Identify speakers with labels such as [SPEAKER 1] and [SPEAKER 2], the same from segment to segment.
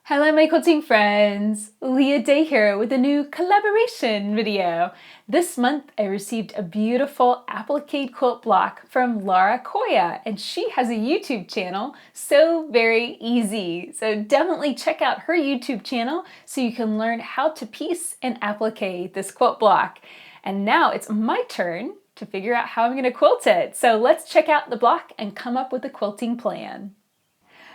[SPEAKER 1] Hello my quilting friends! Leah Day here with a new collaboration video. This month I received a beautiful applique quilt block from Laura Koya, and she has a YouTube channel, So Very Easy. So definitely check out her YouTube channel so you can learn how to piece and applique this quilt block. And now it's my turn to figure out how I'm going to quilt it. So let's check out the block and come up with a quilting plan.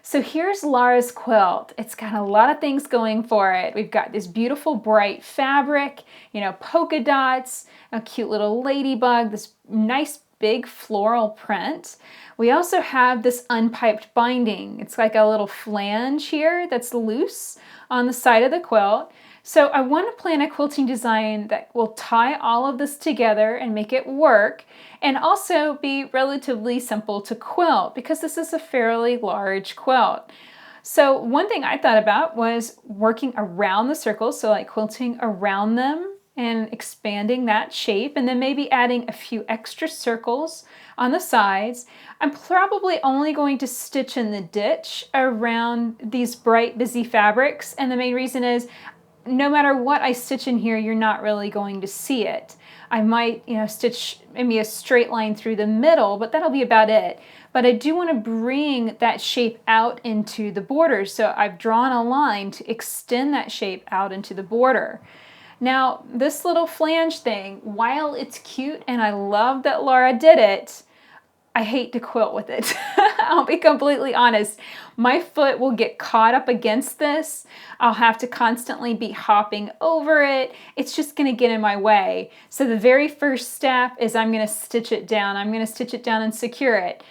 [SPEAKER 1] So here's Laura's quilt. It's got a lot of things going for it. We've got this beautiful bright fabric, polka dots, a cute little ladybug, this nice big floral print. We also have this unpiped binding. It's like a little flange here that's loose on the side of the quilt. So I want to plan a quilting design that will tie all of this together and make it work, and also be relatively simple to quilt because this is a fairly large quilt. So one thing I thought about was working around the circles, so like quilting around them and expanding that shape, and then maybe adding a few extra circles on the sides. I'm probably only going to stitch in the ditch around these bright busy fabrics, and the main reason is no matter what I stitch in here, you're not really going to see it. I might, stitch maybe a straight line through the middle, but that'll be about it. But I do want to bring that shape out into the border, so I've drawn a line to extend that shape out into the border. Now, this little flange thing, while it's cute and I love that Laura did it, I hate to quilt with it. I'll be completely honest. My foot will get caught up against this. I'll have to constantly be hopping over it. It's just going to get in my way. So the very first step is I'm going to stitch it down. I'm going to stitch it down and secure it.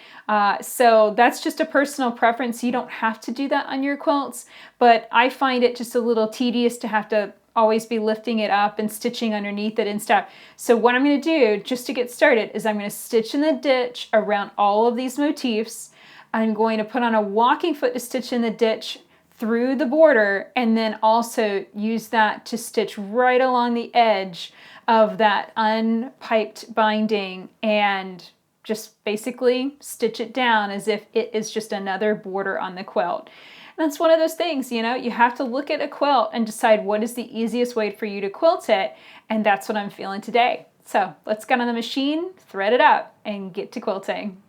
[SPEAKER 1] So that's just a personal preference. You don't have to do that on your quilts, but I find it just a little tedious to have to always be lifting it up and stitching underneath it and stuff. So what I'm going to do just to get started is I'm going to stitch in the ditch around all of these motifs. I'm going to put on a walking foot to stitch in the ditch through the border, and then also use that to stitch right along the edge of that unpiped binding and just basically stitch it down as if it is just another border on the quilt. That's one of those things, you have to look at a quilt and decide what is the easiest way for you to quilt it, and that's what I'm feeling today. So let's get on the machine, thread it up, and get to quilting.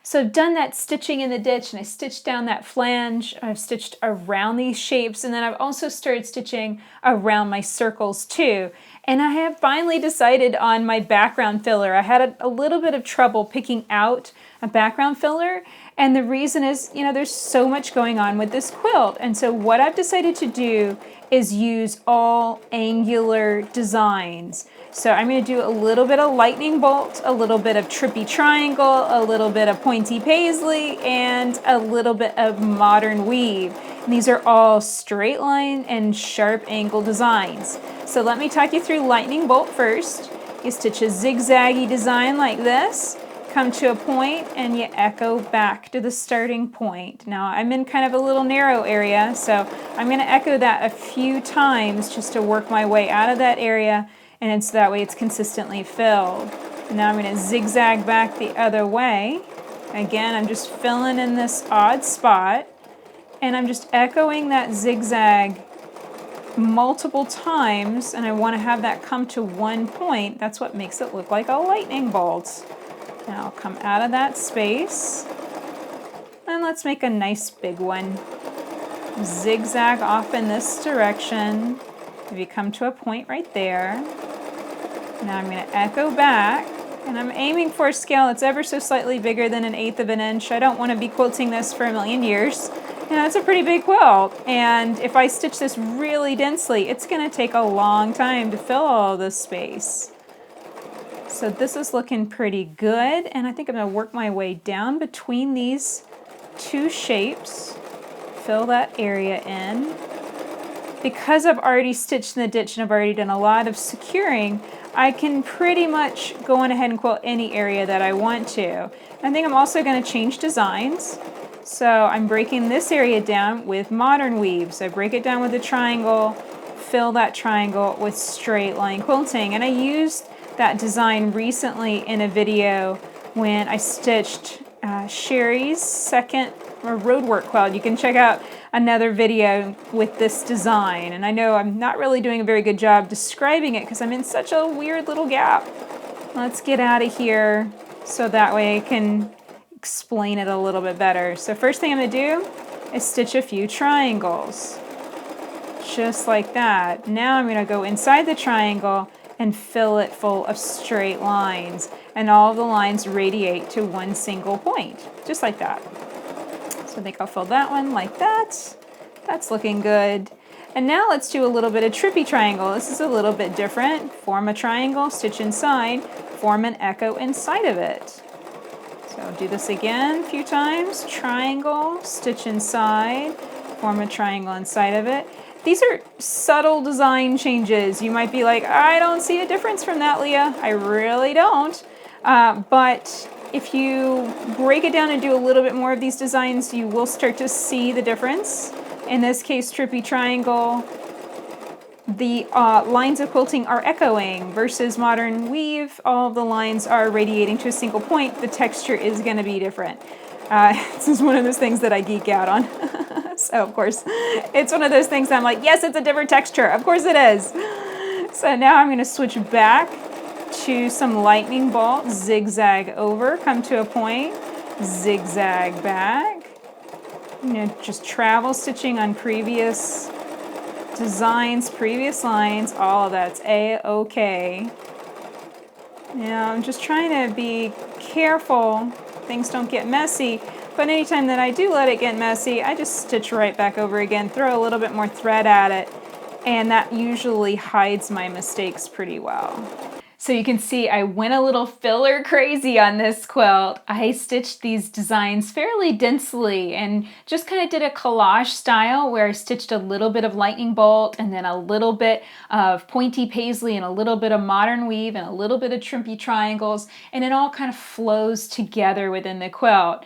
[SPEAKER 1] So I've done that stitching in the ditch, and I stitched down that flange. I've stitched around these shapes, and then I've also started stitching around my circles too. And I have finally decided on my background filler. I had a little bit of trouble picking out a background filler, and the reason is, there's so much going on with this quilt. And so what I've decided to do is use all angular designs. So I'm going to do a little bit of lightning bolt, a little bit of trippy triangle, a little bit of pointy paisley, and a little bit of modern weave. And these are all straight line and sharp angle designs. So let me talk you through lightning bolt first. You stitch a zigzaggy design like this, come to a point, and you echo back to the starting point. Now I'm in kind of a little narrow area, so I'm going to echo that a few times just to work my way out of that area, and so that way it's consistently filled. Now I'm going to zigzag back the other way. Again, I'm just filling in this odd spot, and I'm just echoing that zigzag multiple times, and I want to have that come to one point. That's what makes it look like a lightning bolt. Now I'll come out of that space, and let's make a nice big one. Zigzag off in this direction. Maybe come to a point right there. Now I'm going to echo back, and I'm aiming for a scale that's ever so slightly bigger than 1/8 of an inch. I don't want to be quilting this for a million years. It's a pretty big quilt, and if I stitch this really densely, it's going to take a long time to fill all this space. So this is looking pretty good, and I think I'm going to work my way down between these two shapes, fill that area in. Because I've already stitched in the ditch and I've already done a lot of securing, I can pretty much go on ahead and quilt any area that I want to. I think I'm also going to change designs. So I'm breaking this area down with modern weave. So I break it down with a triangle, fill that triangle with straight line quilting. And I used that design recently in a video when I stitched Sherry's second or roadwork quilt. You can check out another video with this design. And I know I'm not really doing a very good job describing it because I'm in such a weird little gap. Let's get out of here so that way I can explain it a little bit better. So first thing I'm going to do is stitch a few triangles. Just like that. Now I'm going to go inside the triangle and fill it full of straight lines. And all the lines radiate to one single point. Just like that. So I think I'll fill that one like that. That's looking good. And now let's do a little bit of trippy triangle. This is a little bit different. Form a triangle, stitch inside, form an echo inside of it. So I'll do this again a few times. Triangle, stitch inside, form a triangle inside of it. These are subtle design changes. You might be like, I don't see a difference from that, Leah. I really don't. But if you break it down and do a little bit more of these designs, you will start to see the difference. In this case, trippy triangle, the lines of quilting are echoing versus modern weave. All of the lines are radiating to a single point. The texture is going to be different. This is one of those things that I geek out on. So of course, it's one of those things that I'm like, yes, it's a different texture. Of course it is. So now I'm going to switch back to some lightning bolt, zigzag over, come to a point, zigzag back. Just travel stitching on previous designs, previous lines, all of that's a-okay. Now I'm just trying to be careful things don't get messy, but anytime that I do let it get messy, I just stitch right back over again, throw a little bit more thread at it, and that usually hides my mistakes pretty well. So you can see I went a little filler crazy on this quilt. I stitched these designs fairly densely and just kind of did a collage style where I stitched a little bit of lightning bolt and then a little bit of pointy paisley and a little bit of modern weave and a little bit of trippy triangles, and it all kind of flows together within the quilt.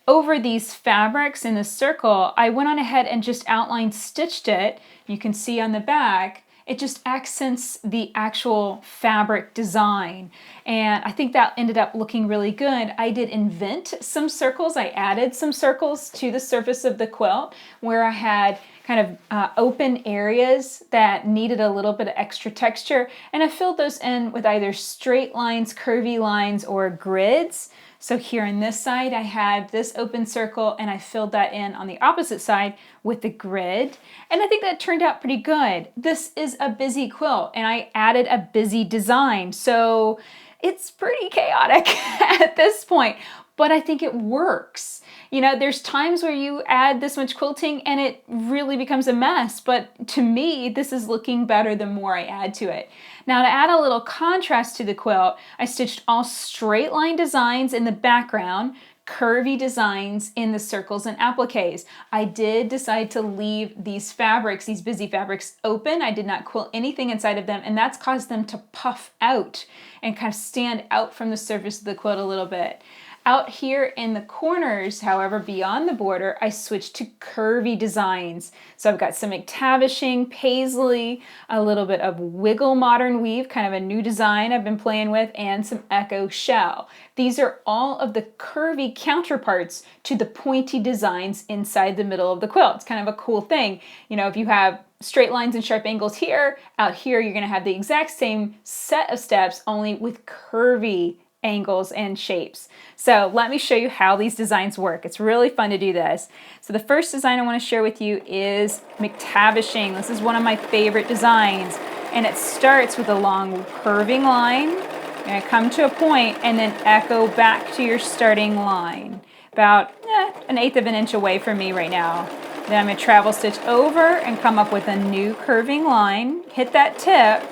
[SPEAKER 1] Over these fabrics in the circle, I went on ahead and just outline stitched it. You can see on the back, it just accents the actual fabric design. And I think that ended up looking really good. I did invent some circles. I added some circles to the surface of the quilt where I had kind of open areas that needed a little bit of extra texture. And I filled those in with either straight lines, curvy lines, or grids. So here on this side, I had this open circle and I filled that in on the opposite side with the grid. And I think that turned out pretty good. This is a busy quilt and I added a busy design. So it's pretty chaotic at this point, but I think it works. You know, there's times where you add this much quilting and it really becomes a mess, but to me, this is looking better the more I add to it. Now to add a little contrast to the quilt, I stitched all straight line designs in the background, curvy designs in the circles and appliques. I did decide to leave these fabrics, these busy fabrics, open. I did not quilt anything inside of them, and that's caused them to puff out and kind of stand out from the surface of the quilt a little bit. Out here in the corners, however, beyond the border, I switched to curvy designs. So I've got some Mctavishing, Paisley, a little bit of wiggle modern weave, kind of a new design I've been playing with, and some echo shell. These are all of the curvy counterparts to the pointy designs inside the middle of the quilt. It's kind of a cool thing. You know, if you have straight lines and sharp angles here, out here you're going to have the exact same set of steps, only with curvy angles and shapes. So let me show you how these designs work. It's really fun to do this. So the first design I want to share with you is Mctavishing. This is one of my favorite designs, and it starts with a long curving line. You're going to come to a point and then echo back to your starting line, about 1/8 of an inch away from me right now. Then I'm going to travel stitch over and come up with a new curving line, hit that tip,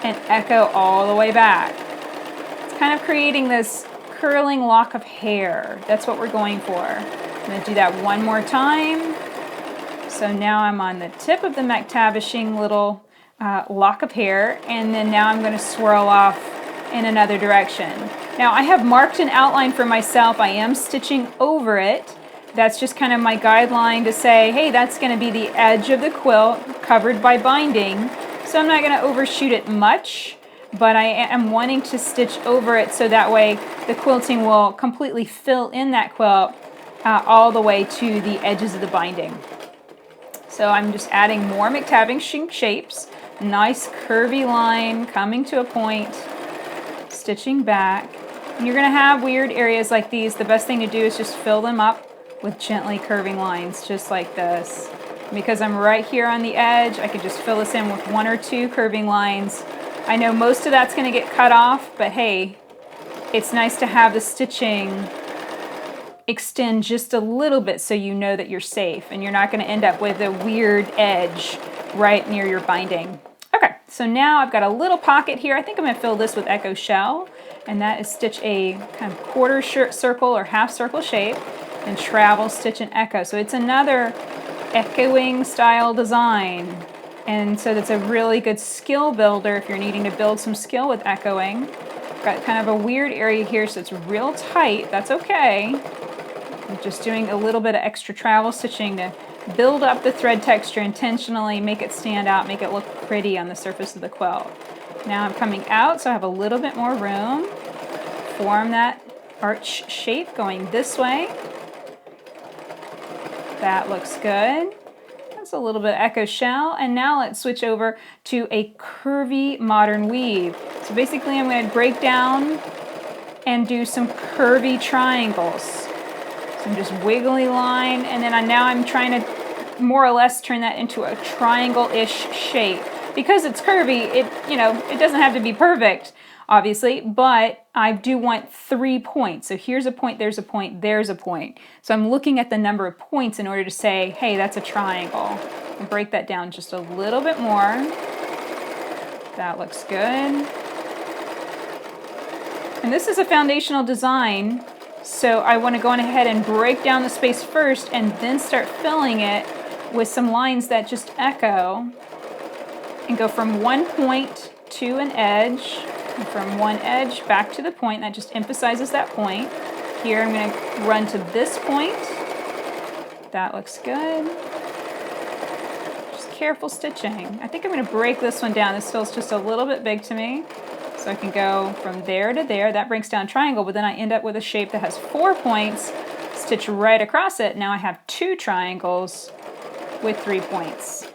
[SPEAKER 1] and echo all the way back. Kind of creating this curling lock of hair. That's what we're going for. I'm going to do that one more time. So now I'm on the tip of the Mctavishing little lock of hair, and then now I'm going to swirl off in another direction. Now I have marked an outline for myself. I am stitching over it. That's just kind of my guideline to say, hey, that's going to be the edge of the quilt covered by binding. So I'm not going to overshoot it much, but I am wanting to stitch over it so that way the quilting will completely fill in that quilt all the way to the edges of the binding. So I'm just adding more Mctavish shapes, nice curvy line coming to a point, stitching back. And you're going to have weird areas like these. The best thing to do is just fill them up with gently curving lines, just like this. Because I'm right here on the edge, I could just fill this in with 1 or 2 curving lines. I know most of that's going to get cut off, but hey, it's nice to have the stitching extend just a little bit so you know that you're safe and you're not going to end up with a weird edge right near your binding. Okay, so now I've got a little pocket here. I think I'm going to fill this with Echo Shell, and that is stitch a kind of quarter circle or half circle shape and travel stitch an echo. So it's another echoing style design, and so that's a really good skill builder if you're needing to build some skill with echoing. Got kind of a weird area here, so it's real tight. That's okay. I'm just doing a little bit of extra travel stitching to build up the thread texture intentionally, make it stand out, make it look pretty on the surface of the quilt. Now I'm coming out, so I have a little bit more room. Form that arch shape going this way. That looks good. That's a little bit of Echo Shell, and now let's switch over to a curvy modern weave. So basically I'm going to break down and do some curvy triangles. So I'm just wiggly line, and then now I'm trying to more or less turn that into a triangle-ish shape. Because it's curvy, it doesn't have to be perfect, obviously, but I do want 3 points. So here's a point, there's a point, there's a point. So I'm looking at the number of points in order to say, hey, that's a triangle. I'll break that down just a little bit more. That looks good. And this is a foundational design, so I want to go on ahead and break down the space first and then start filling it with some lines that just echo and go from one point to an edge, and from one edge back to the point. That just emphasizes that point. Here I'm going to run to this point. That looks good. Just careful stitching. I think I'm going to break this one down. This feels just a little bit big to me. So I can go from there to there. That breaks down triangle, but then I end up with a shape that has 4 points, stitch right across it. Now I have 2 triangles with 3 points.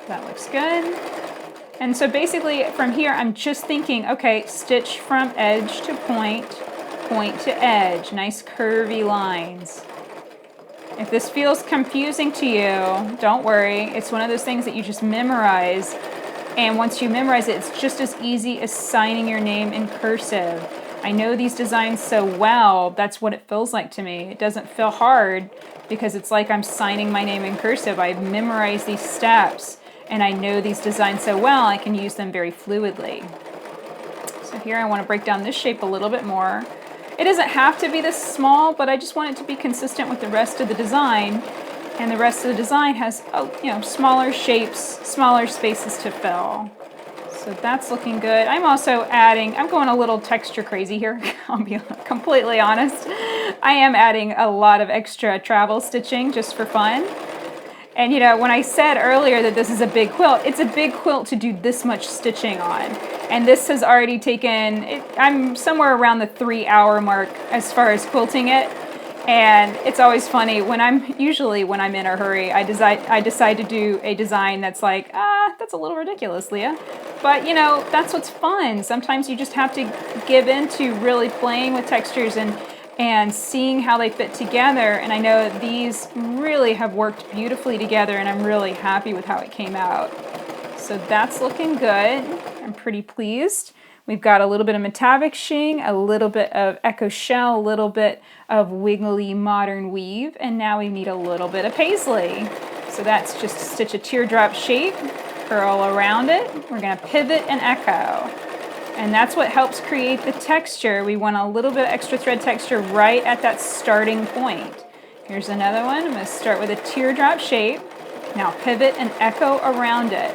[SPEAKER 1] That looks good. And so basically from here, I'm just thinking, okay, stitch from edge to point, point to edge, nice curvy lines. If this feels confusing to you, don't worry. It's one of those things that you just memorize. And once you memorize it, it's just as easy as signing your name in cursive. I know these designs so well, that's what it feels like to me. It doesn't feel hard because it's like I'm signing my name in cursive. I've memorized these steps and I know these designs so well, I can use them very fluidly. So here I want to break down this shape a little bit more. It doesn't have to be this small, but I just want it to be consistent with the rest of the design. And the rest of the design has, smaller shapes, smaller spaces to fill. So that's looking good. I'm also adding, I'm going a little texture crazy here. I'll be completely honest. I am adding a lot of extra travel stitching just for fun. And when I said earlier that this is a big quilt, it's a big quilt to do this much stitching on. And this has already taken, I'm somewhere around the 3-hour mark as far as quilting it. And it's always funny when I'm in a hurry, I decide to do a design that's like, that's a little ridiculous, Leah. But that's what's fun. Sometimes you just have to give into really playing with textures and seeing how they fit together. And I know that these really have worked beautifully together, and I'm really happy with how it came out. So that's looking good. I'm pretty pleased. We've got a little bit of Mctavish, a little bit of Echo Shell, a little bit of wiggly modern weave, and now we need a little bit of Paisley. So that's just stitch a teardrop shape, curl around it. We're going to pivot and echo. And that's what helps create the texture. We want a little bit of extra thread texture right at that starting point. Here's another one. I'm going to start with a teardrop shape. Now pivot and echo around it,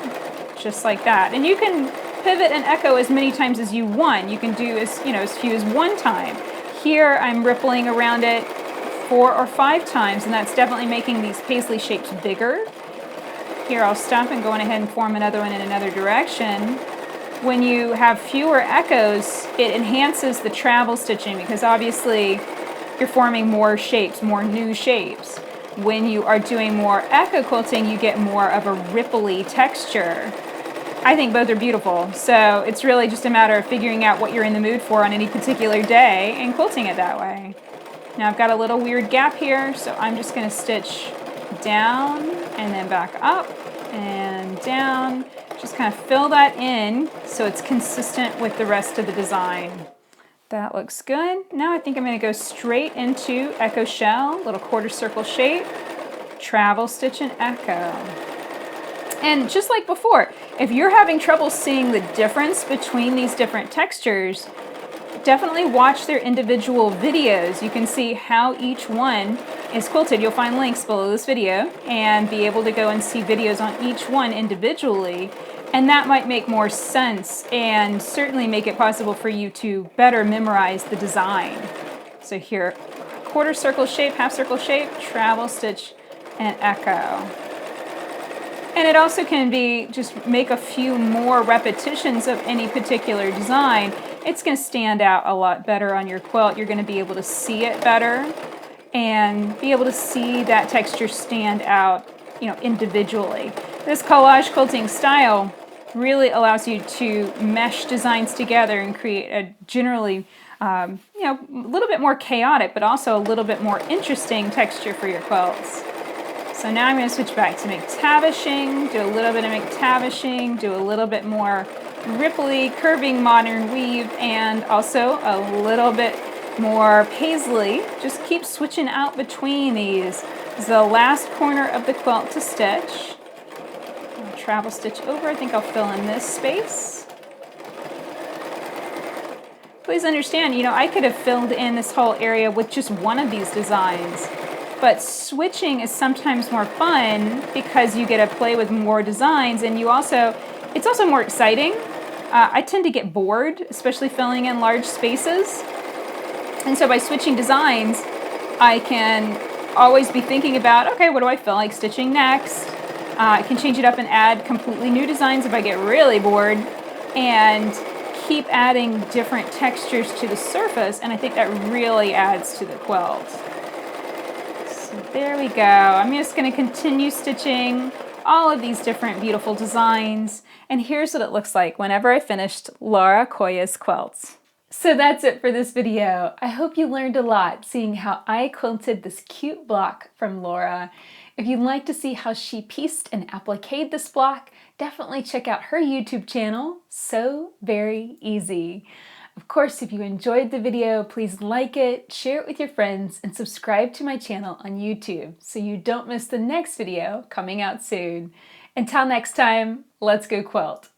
[SPEAKER 1] just like that. And you can pivot and echo as many times as you want. You can do as few as 1 time. Here I'm rippling around it 4 or 5 times, and that's definitely making these Paisley shapes bigger. Here I'll stop and go on ahead and form another one in another direction. When you have fewer echoes, it enhances the travel stitching because obviously you're forming more shapes, more new shapes. When you are doing more echo quilting, you get more of a ripply texture. I think both are beautiful, so it's really just a matter of figuring out what you're in the mood for on any particular day and quilting it that way. Now I've got a little weird gap here, so I'm just going to stitch down and then back up and down. Just kind of fill that in so it's consistent with the rest of the design. That looks good. Now I think I'm going to go straight into echo shell, little quarter circle shape, travel stitch and echo. And just like before, if you're having trouble seeing the difference between these different textures, definitely watch their individual videos. You can see how each one is quilted. You'll find links below this video and be able to go and see videos on each one individually. And that might make more sense and certainly make it possible for you to better memorize the design. So here, quarter circle shape, half circle shape, travel stitch, and echo. And it also can be just make a few more repetitions of any particular design. It's going to stand out a lot better on your quilt. You're going to be able to see it better and be able to see that texture stand out, individually. This collage quilting style really allows you to mesh designs together and create a generally, a little bit more chaotic, but also a little bit more interesting texture for your quilts. So now I'm going to switch back to Mctavishing, do a little bit of Mctavishing, do a little bit more ripply, curving modern weave, and also a little bit more Paisley. Just keep switching out between these. This is the last corner of the quilt to stitch. I'll travel stitch over. I think I'll fill in this space. Please understand, I could have filled in this whole area with just one of these designs. But switching is sometimes more fun because you get to play with more designs, and it's also more exciting. I tend to get bored, especially filling in large spaces. And so by switching designs, I can always be thinking about, okay, what do I feel like stitching next? I can change it up and add completely new designs if I get really bored, and keep adding different textures to the surface, and I think that really adds to the quilt. So there we go. I'm just going to continue stitching all of these different beautiful designs, and here's what it looks like whenever I finished Laura Koya's quilts. So that's it for this video. I hope you learned a lot seeing how I quilted this cute block from Laura. If you'd like to see how she pieced and appliqued this block, definitely check out her YouTube channel, So Very Easy. Of course, if you enjoyed the video, please like it, share it with your friends, and subscribe to my channel on YouTube so you don't miss the next video coming out soon. Until next time, let's go quilt.